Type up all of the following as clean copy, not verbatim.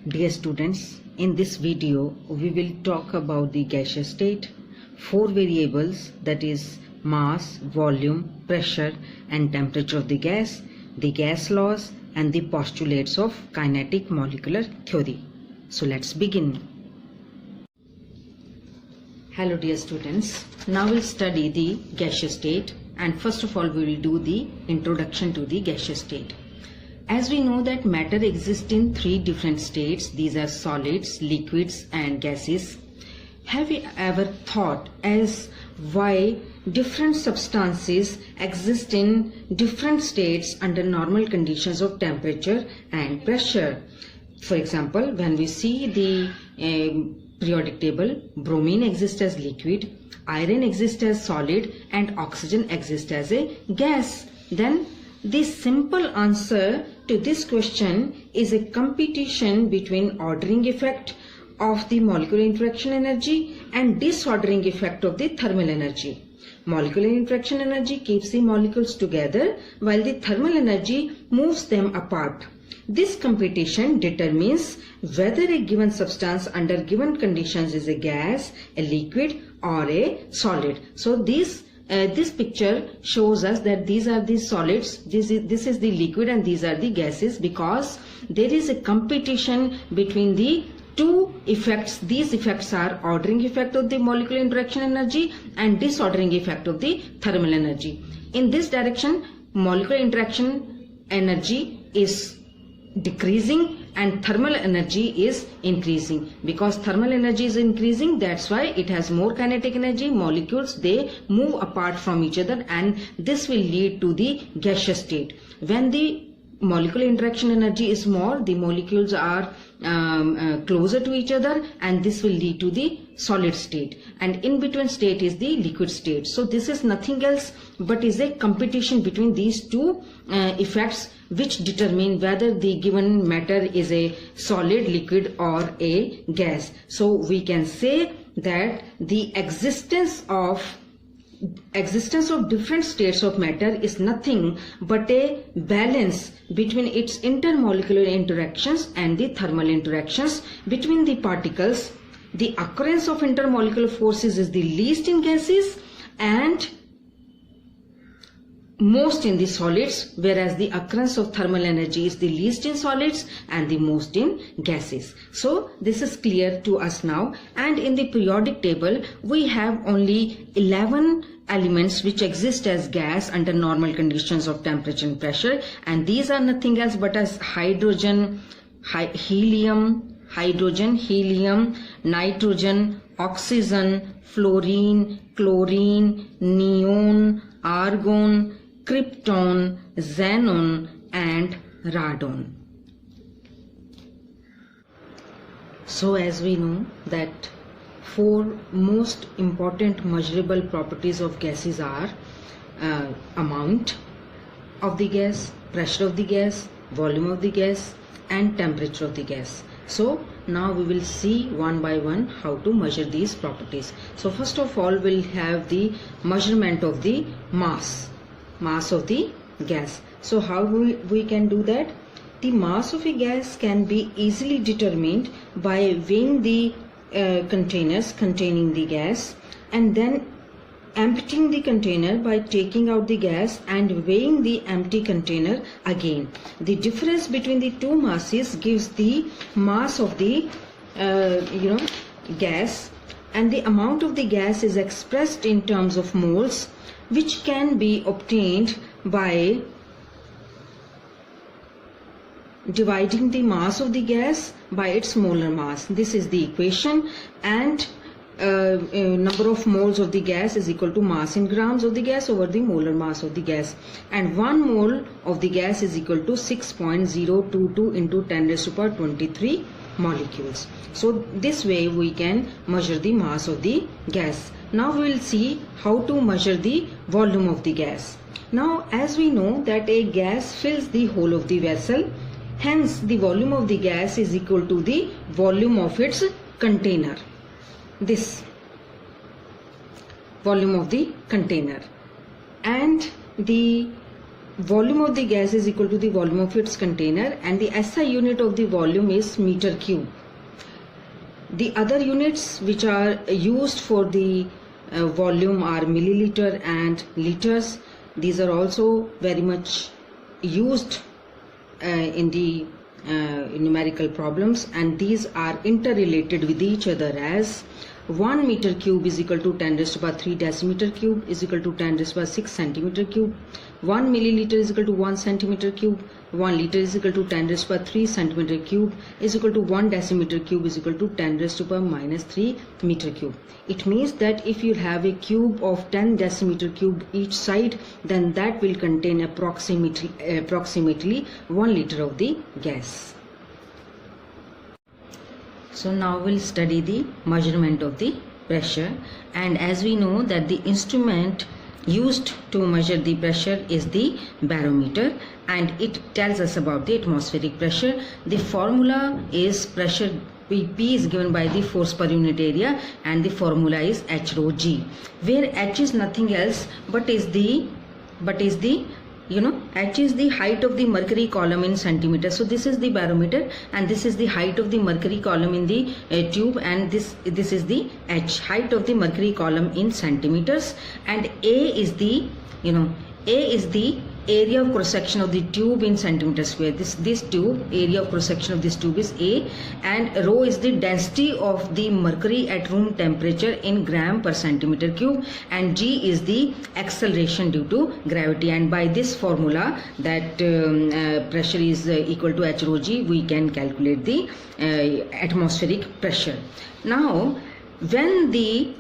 Dear students, in this video we will talk about the gaseous state, four variables, that is mass, volume, pressure and temperature of the gas laws and the postulates of kinetic molecular theory. So let's begin. Hello dear students, now we'll study the gaseous state, and first of all we will do the introduction to the gaseous state. As we know that matter exists in three different states, these are solids, liquids and gases. Have you ever thought as why different substances exist in different states under normal conditions of temperature and pressure? For example, when we see the periodic table, bromine exists as liquid, iron exists as solid and oxygen exists as a gas. Then the simple answer to this question is a competition between ordering effect of the molecular interaction energy and disordering effect of the thermal energy. Molecular interaction energy keeps the molecules together while the thermal energy moves them apart. This competition determines whether a given substance under given conditions is a gas, a liquid or a solid. So this picture shows us that these are the solids, this is the liquid and these are the gases, because there is a competition between the two effects. These effects are ordering effect of the molecular interaction energy and disordering effect of the thermal energy. In this direction, molecular interaction energy is decreasing and thermal energy is increasing. Because thermal energy is increasing, that's why it has more kinetic energy. Molecules, they move apart from each other, and this will lead to the gaseous state. When the molecular interaction energy is more, the molecules are closer to each other, and this will lead to the solid state, and in between state is the liquid state. So this is nothing else but is a competition between these two effects, which determine whether the given matter is a solid, liquid or a gas. So we can say that the existence of different states of matter is nothing but a balance between its intermolecular interactions and the thermal interactions between the particles. The occurrence of intermolecular forces is the least in gases and most in the solids, whereas the occurrence of thermal energy is the least in solids and the most in gases. So this is clear to us now. And in the periodic table we have only 11 elements which exist as gas under normal conditions of temperature and pressure, and these are nothing else but as hydrogen, helium, nitrogen, oxygen, fluorine, chlorine, neon, argon, krypton, xenon and radon. So as we know that four most important measurable properties of gases are amount of the gas, pressure of the gas, volume of the gas and temperature of the gas. So now we will see one by one how to measure these properties. So first of all we'll have the measurement of the mass of the gas. So how we can do that? The mass of a gas can be easily determined by weighing the containers containing the gas and then emptying the container by taking out the gas and weighing the empty container again. The difference between the two masses gives the mass of the gas, and the amount of the gas is expressed in terms of moles, which can be obtained by dividing the mass of the gas by its molar mass. This is the equation, and number of moles of the gas is equal to mass in grams of the gas over the molar mass of the gas, and 1 mole of the gas is equal to 6.022 into 10 raised to power 23 molecules. So this way we can measure the mass of the gas. Now we will see how to measure the volume of the gas. Now as we know that a gas fills the whole of the vessel, hence the volume of the gas is equal to the volume of its container. This volume of the container, and the volume of the gas is equal to the volume of its container, and the SI unit of the volume is meter cube. The other units which are used for the volume are milliliter and liters. These are also very much used in the numerical problems, and these are interrelated with each other as 1 meter cube is equal to 10 raised to power 3 decimeter cube is equal to 10 raised to power 6 centimeter cube. 1 milliliter is equal to 1 centimeter cube. 1 liter is equal to 10 raised to power 3 centimeter cube is equal to 1 decimeter cube is equal to 10 raised to power minus 3 meter cube. It means that if you have a cube of 10 decimeter cube each side, then that will contain approximately 1 liter of the gas. So now we'll study the measurement of the pressure, and as we know that the instrument used to measure the pressure is the barometer, and it tells us about the atmospheric pressure. The formula is pressure P is given by the force per unit area, and the formula is H rho G, where H is nothing else but is the H is the height of the mercury column in centimeters. So this is the barometer, and this is the height of the mercury column in the tube, and this is the H, height of the mercury column in centimeters, and A is the area of cross section of the tube in centimeter square. This tube, area of cross section of this tube is A, and rho is the density of the mercury at room temperature in gram per centimeter cube, and G is the acceleration due to gravity. And by this formula that pressure is equal to H rho G, we can calculate the atmospheric pressure. Now when the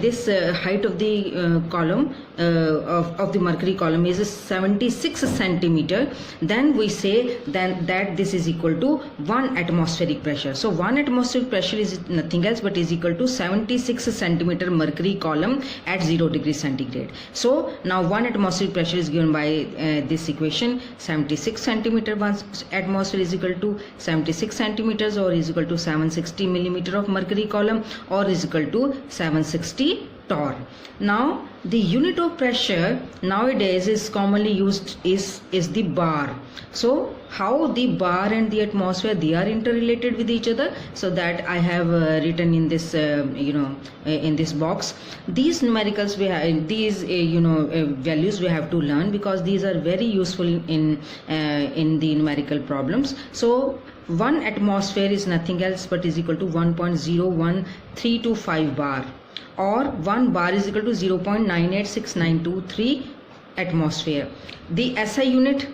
this height of the column of the mercury column is 76 centimeter, then we say that this is equal to 1 atmospheric pressure. So 1 atmospheric pressure is nothing else but is equal to 76 centimeter mercury column at 0 degrees centigrade. So now 1 atmospheric pressure is given by this equation. 76 centimeter atmosphere is equal to 76 centimeters, or is equal to 760 millimeter of mercury column, or is equal to 760 torr. Now the unit of pressure nowadays is commonly used is the bar. So how the bar and the atmosphere, they are interrelated with each other, so that I have written in this in this box. These numericals we have, these values we have to learn, because these are very useful in the numerical problems. So 1 atmosphere is nothing else but is equal to 1.01325 bar, or 1 bar is equal to 0.986923 atmosphere. The SI unit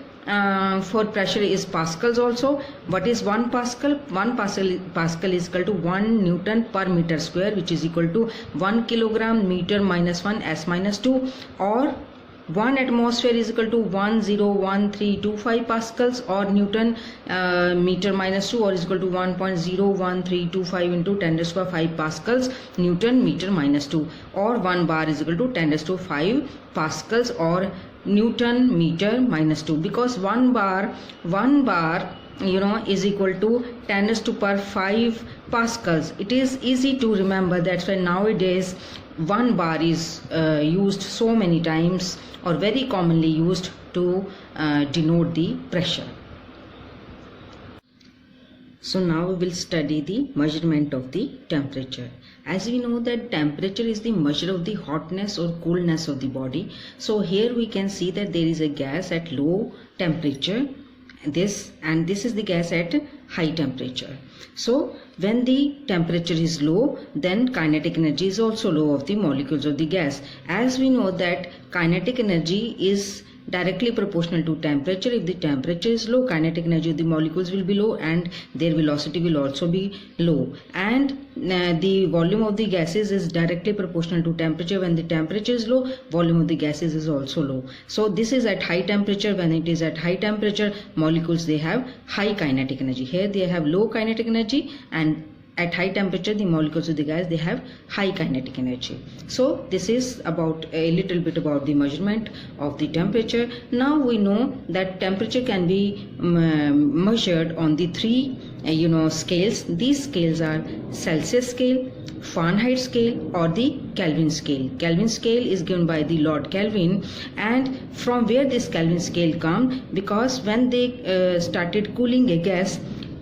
for pressure is pascals also. What is 1 pascal? 1 pascal is equal to 1 Newton per meter square, which is equal to 1 kilogram meter minus 1 S minus 2, or 1 atmosphere is equal to 1.01325 pascals, or Newton meter minus 2, or is equal to 1.01325 into 10 raised to 5 pascals Newton meter minus 2, or 1 bar is equal to 10 raised to 5 pascals or Newton meter minus 2, because 1 bar is equal to 10 raised to power 5 pascals. It is easy to remember. That's why nowadays 1 bar is used so many times, or very commonly used to denote the pressure. So now we will study the measurement of the temperature. As we know that temperature is the measure of the hotness or coolness of the body. So here we can see that there is a gas at low temperature, this is the gas at high temperature. So when the temperature is low, then kinetic energy is also low of the molecules of the gas. As we know that kinetic energy is directly proportional to temperature. If the temperature is low, kinetic energy of the molecules will be low, and their velocity will also be low. And the volume of the gases is directly proportional to temperature. When the temperature is low, volume of the gases is also low. So this is at high temperature. When it is at high temperature, molecules, they have high kinetic energy. Here they have low kinetic energy, and at high temperature the molecules of the gas, they have high kinetic energy. So this is about a little bit about the measurement of the temperature. Now we know that temperature can be measured on the 3 scales. These scales are Celsius scale, Fahrenheit scale or the Kelvin scale. Kelvin scale is given by the Lord Kelvin, and from where this Kelvin scale come, because when they started cooling a gas,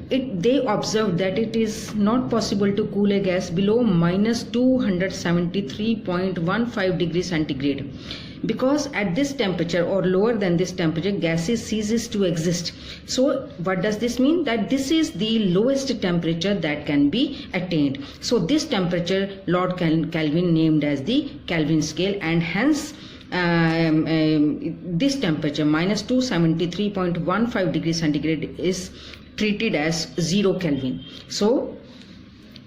they observed that it is not possible to cool a gas below minus 273.15 degrees centigrade, because at this temperature or lower than this temperature gases ceases to exist. So what does this mean? That this is the lowest temperature that can be attained. So this temperature Lord Kelvin named as the Kelvin scale, and hence this temperature minus 273.15 degrees centigrade is treated as 0 Kelvin. So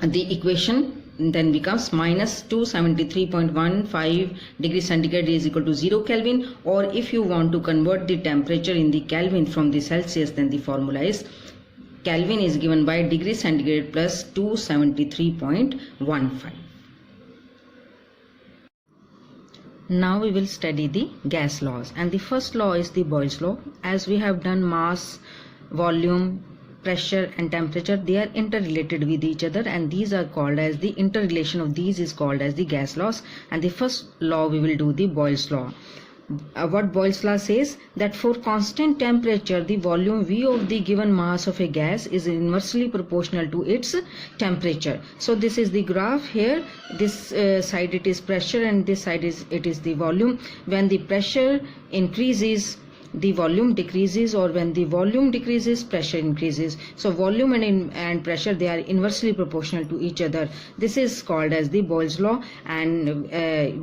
the equation then becomes minus 273.15 degrees centigrade is equal to 0 Kelvin, or if you want to convert the temperature in the Kelvin from the Celsius, then the formula is Kelvin is given by degree centigrade plus 273.15. Now we will study the gas laws, and the first law is the Boyle's law. As we have done, mass, volume, pressure and temperature, they are interrelated with each other, and these are called as the interrelation of these is called as the gas laws. And the first law we will do the Boyle's law. What Boyle's law says, that for constant temperature the volume V of the given mass of a gas is inversely proportional to its temperature. So this is the graph here. This side it is pressure and this side it is the volume. When the pressure increases, the volume decreases, or when the volume decreases, pressure increases. So volume and pressure, they are inversely proportional to each other. This is called as the Boyle's law, and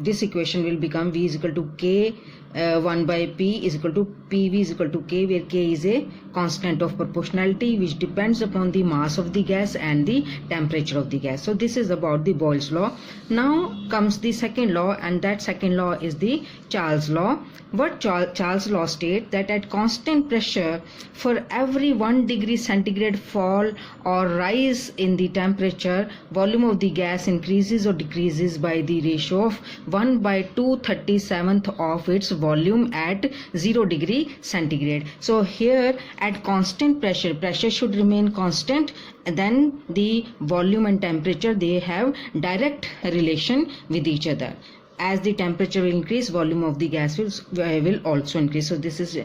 this equation will become V is equal to K 1 by P is equal to PV is equal to K, where K is a constant of proportionality which depends upon the mass of the gas and the temperature of the gas. So this is about the Boyle's law. Now comes the second law, and that second law is the Charles law. What Charles law states, that at constant pressure, for every 1 degree centigrade fall or rise in the temperature, volume of the gas increases or decreases by the ratio of 1 by 2/37 of its volume at 0 degree centigrade. So here at constant pressure, pressure should remain constant, and then the volume and temperature, they have direct relation with each other. As the temperature will increase, volume of the gas will also increase. So this is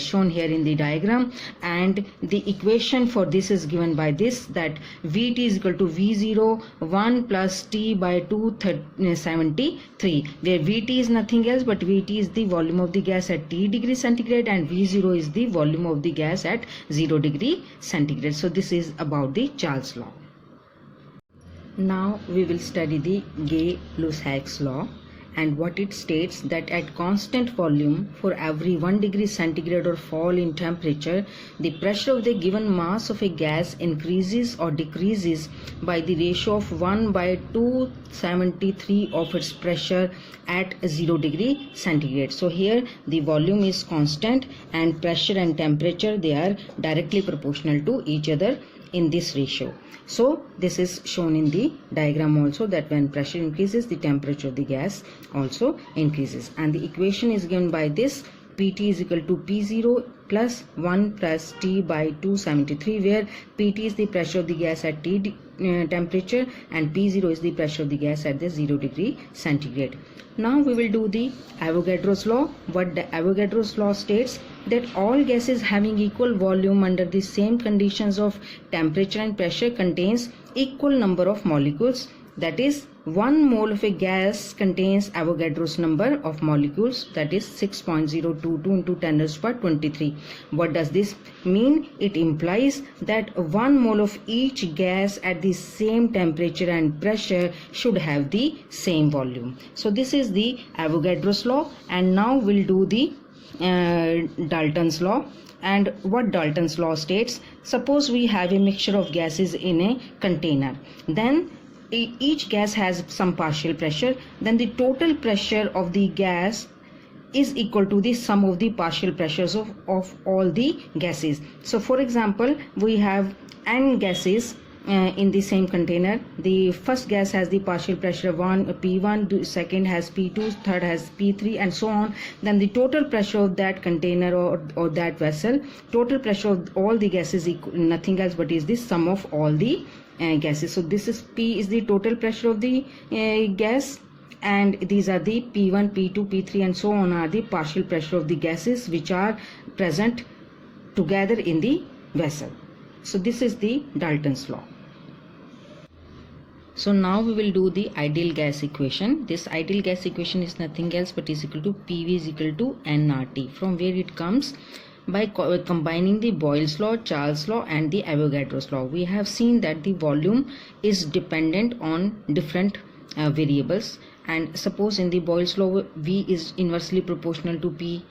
shown here in the diagram, and the equation for this is given by this, that Vt is equal to V0 1 plus T by 273, where Vt is nothing else but Vt is the volume of the gas at T degree centigrade, and V0 is the volume of the gas at 0 degree centigrade. So this is about the Charles law. Now we will study the Gay-Lussac's law, and what it states, that at constant volume, for every 1 degree centigrade or fall in temperature, the pressure of the given mass of a gas increases or decreases by the ratio of 1 by 273 of its pressure at 0 degree centigrade. So here the volume is constant and pressure and temperature, they are directly proportional to each other in this ratio. So this is shown in the diagram also, that when pressure increases, the temperature of the gas also increases, and the equation is given by this, Pt is equal to P0 plus 1 plus T by 273, where Pt is the pressure of the gas at T temperature and P0 is the pressure of the gas at the 0 degree centigrade. Now we will do the Avogadro's law. What the Avogadro's law states, that all gases having equal volume under the same conditions of temperature and pressure contains equal number of molecules. That is, 1 mole of a gas contains Avogadro's number of molecules, that is 6.022 into 10 raised to the power 23. What does this mean? It implies that 1 mole of each gas at the same temperature and pressure should have the same volume. So this is the Avogadro's law, and now we'll do the Dalton's law. And what Dalton's law states, suppose we have a mixture of gases in a container, then each gas has some partial pressure, then the total pressure of the gas is equal to the sum of the partial pressures of all the gases. So for example, we have n gases in the same container. The first gas has the partial pressure 1 P1, the second has P2, third has P3, and so on. Then the total pressure of that container or that vessel, total pressure of all the gases nothing else but is the sum of all the gases. So this is P is the total pressure of the gas, and these are the P1, P2, P3 and so on are the partial pressure of the gases which are present together in the vessel. So this is the Dalton's law. So now we will do the ideal gas equation. This ideal gas equation is nothing else but is equal to PV is equal to nRT. From where it comes? By combining the Boyle's law, Charles' law and the Avogadro's law. We have seen that the volume is dependent on different variables, and suppose in the Boyle's law V is inversely proportional to P,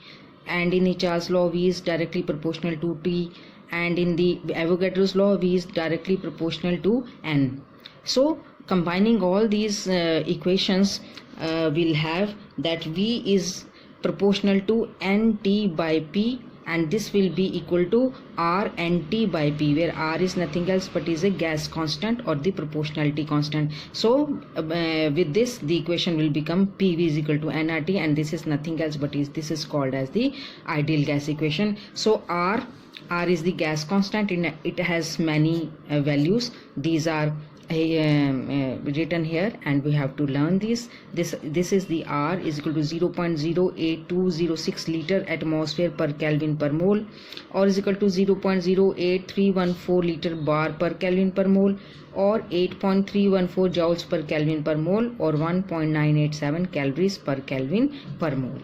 and in the Charles' law V is directly proportional to T, and in the Avogadro's law V is directly proportional to N. So combining all these equations, we'll have that V is proportional to NT by P, and this will be equal to R NT by P, where R is nothing else but is a gas constant or the proportionality constant. So with this the equation will become PV is equal to nRT, and this is nothing else but this is called as the ideal gas equation. So R is the gas constant, it has many values. These are written here and we have to learn this is the R is equal to 0.08206 liter atmosphere per Kelvin per mole, or is equal to 0.08314 liter bar per Kelvin per mole, or 8.314 joules per Kelvin per mole, or 1.987 calories per Kelvin per mole.